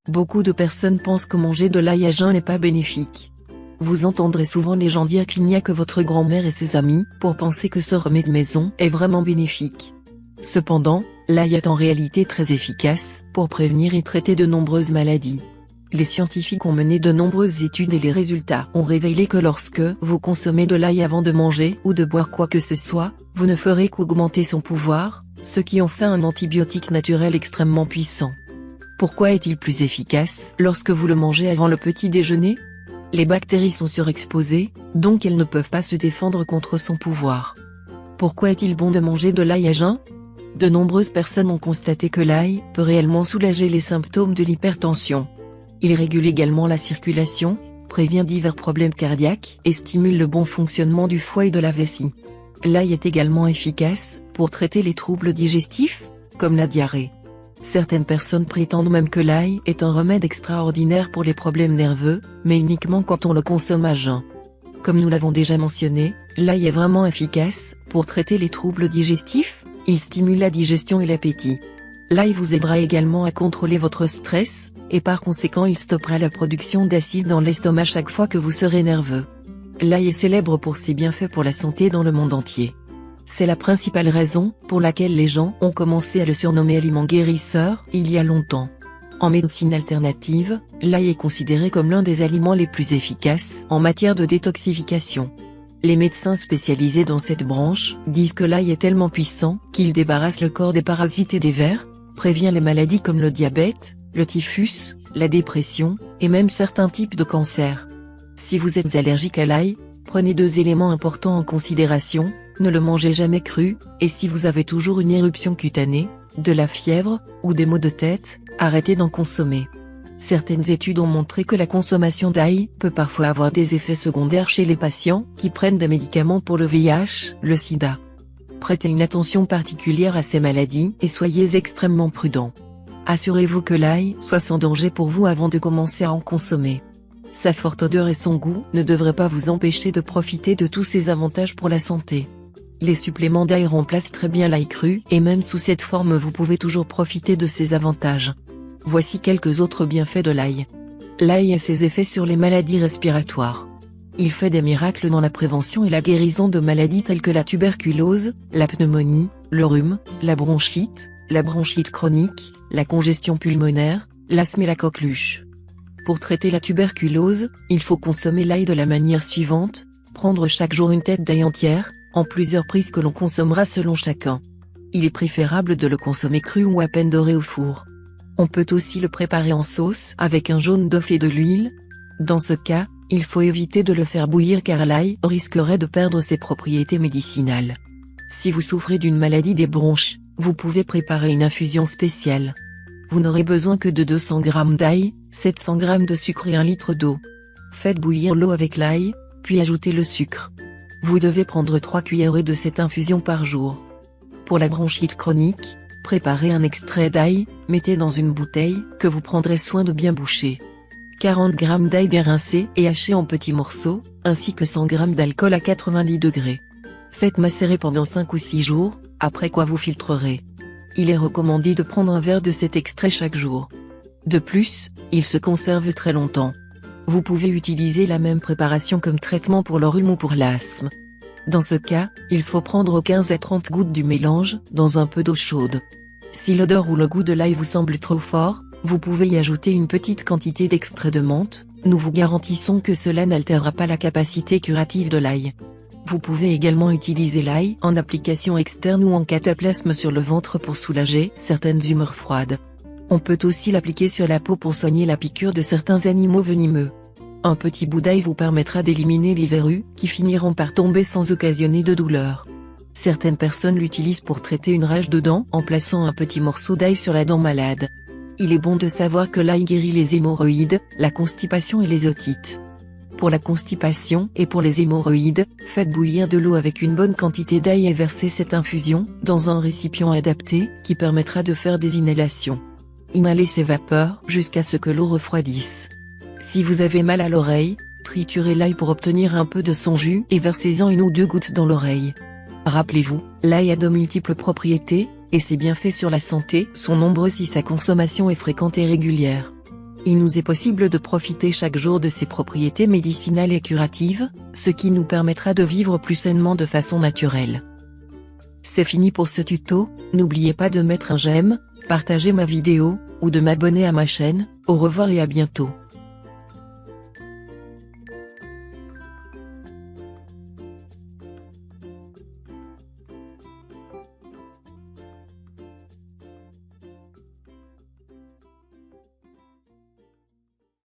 Beaucoup de personnes pensent que manger de l'ail à jeun n'est pas bénéfique. Vous entendrez souvent les gens dire qu'il n'y a que votre grand-mère et ses amis pour penser que ce remède maison est vraiment bénéfique. Cependant, l'ail est en réalité très efficace pour prévenir et traiter de nombreuses maladies. Les scientifiques ont mené de nombreuses études et les résultats ont révélé que lorsque vous consommez de l'ail avant de manger ou de boire quoi que ce soit, vous ne ferez qu'augmenter son pouvoir, ce qui en fait un antibiotique naturel extrêmement puissant. Pourquoi est-il plus efficace lorsque vous le mangez avant le petit déjeuner? Les bactéries sont surexposées, donc elles ne peuvent pas se défendre contre son pouvoir. Pourquoi est-il bon de manger de l'ail à jeun? De nombreuses personnes ont constaté que l'ail peut réellement soulager les symptômes de l'hypertension. Il régule également la circulation, prévient divers problèmes cardiaques et stimule le bon fonctionnement du foie et de la vessie. L'ail est également efficace pour traiter les troubles digestifs, comme la diarrhée. Certaines personnes prétendent même que l'ail est un remède extraordinaire pour les problèmes nerveux, mais uniquement quand on le consomme à jeun. Comme nous l'avons déjà mentionné, l'ail est vraiment efficace pour traiter les troubles digestifs, il stimule la digestion et l'appétit. L'ail vous aidera également à contrôler votre stress, et par conséquent il stoppera la production d'acide dans l'estomac chaque fois que vous serez nerveux. L'ail est célèbre pour ses bienfaits pour la santé dans le monde entier. C'est la principale raison pour laquelle les gens ont commencé à le surnommer aliment guérisseur il y a longtemps. En médecine alternative, l'ail est considéré comme l'un des aliments les plus efficaces en matière de détoxification. Les médecins spécialisés dans cette branche disent que l'ail est tellement puissant qu'il débarrasse le corps des parasites et des vers, prévient les maladies comme le diabète, le typhus, la dépression, et même certains types de cancers. Si vous êtes allergique à l'ail, prenez 2 éléments importants en considération, ne le mangez jamais cru, et si vous avez toujours une éruption cutanée, de la fièvre, ou des maux de tête, arrêtez d'en consommer. Certaines études ont montré que la consommation d'ail peut parfois avoir des effets secondaires chez les patients qui prennent des médicaments pour le VIH, le sida. Prêtez une attention particulière à ces maladies et soyez extrêmement prudents. Assurez-vous que l'ail soit sans danger pour vous avant de commencer à en consommer. Sa forte odeur et son goût ne devraient pas vous empêcher de profiter de tous ses avantages pour la santé. Les suppléments d'ail remplacent très bien l'ail cru et même sous cette forme vous pouvez toujours profiter de ses avantages. Voici quelques autres bienfaits de l'ail. L'ail a ses effets sur les maladies respiratoires. Il fait des miracles dans la prévention et la guérison de maladies telles que la tuberculose, la pneumonie, le rhume, la bronchite chronique, la congestion pulmonaire, l'asthme et la coqueluche. Pour traiter la tuberculose, il faut consommer l'ail de la manière suivante, prendre chaque jour une tête d'ail entière, en plusieurs prises que l'on consommera selon chacun. Il est préférable de le consommer cru ou à peine doré au four. On peut aussi le préparer en sauce avec un jaune d'œuf et de l'huile. Dans ce cas, il faut éviter de le faire bouillir car l'ail risquerait de perdre ses propriétés médicinales. Si vous souffrez d'une maladie des bronches, vous pouvez préparer une infusion spéciale. Vous n'aurez besoin que de 200 g d'ail, 700 g de sucre et 1 litre d'eau. Faites bouillir l'eau avec l'ail, puis ajoutez le sucre. Vous devez prendre 3 cuillerées de cette infusion par jour. Pour la bronchite chronique, préparez un extrait d'ail, mettez dans une bouteille que vous prendrez soin de bien boucher. 40 g d'ail bien rincé et haché en petits morceaux, ainsi que 100 g d'alcool à 90 degrés. Faites macérer pendant 5 ou 6 jours, après quoi vous filtrerez. Il est recommandé de prendre un verre de cet extrait chaque jour. De plus, il se conserve très longtemps. Vous pouvez utiliser la même préparation comme traitement pour le rhume ou pour l'asthme. Dans ce cas, il faut prendre 15 à 30 gouttes du mélange, dans un peu d'eau chaude. Si l'odeur ou le goût de l'ail vous semble trop fort, vous pouvez y ajouter une petite quantité d'extrait de menthe, nous vous garantissons que cela n'altérera pas la capacité curative de l'ail. Vous pouvez également utiliser l'ail en application externe ou en cataplasme sur le ventre pour soulager certaines humeurs froides. On peut aussi l'appliquer sur la peau pour soigner la piqûre de certains animaux venimeux. Un petit bout d'ail vous permettra d'éliminer les verrues qui finiront par tomber sans occasionner de douleur. Certaines personnes l'utilisent pour traiter une rage de dents en plaçant un petit morceau d'ail sur la dent malade. Il est bon de savoir que l'ail guérit les hémorroïdes, la constipation et les otites. Pour la constipation et pour les hémorroïdes, faites bouillir de l'eau avec une bonne quantité d'ail et versez cette infusion dans un récipient adapté qui permettra de faire des inhalations. Inhalez ces vapeurs jusqu'à ce que l'eau refroidisse. Si vous avez mal à l'oreille, triturez l'ail pour obtenir un peu de son jus et versez-en 1 ou 2 gouttes dans l'oreille. Rappelez-vous, l'ail a de multiples propriétés, et ses bienfaits sur la santé sont nombreux si sa consommation est fréquente et régulière. il nous est possible de profiter chaque jour de ses propriétés médicinales et curatives, ce qui nous permettra de vivre plus sainement de façon naturelle. C'est fini pour ce tuto, n'oubliez pas de mettre un j'aime, partager ma vidéo, ou de m'abonner à ma chaîne. Au revoir et à bientôt.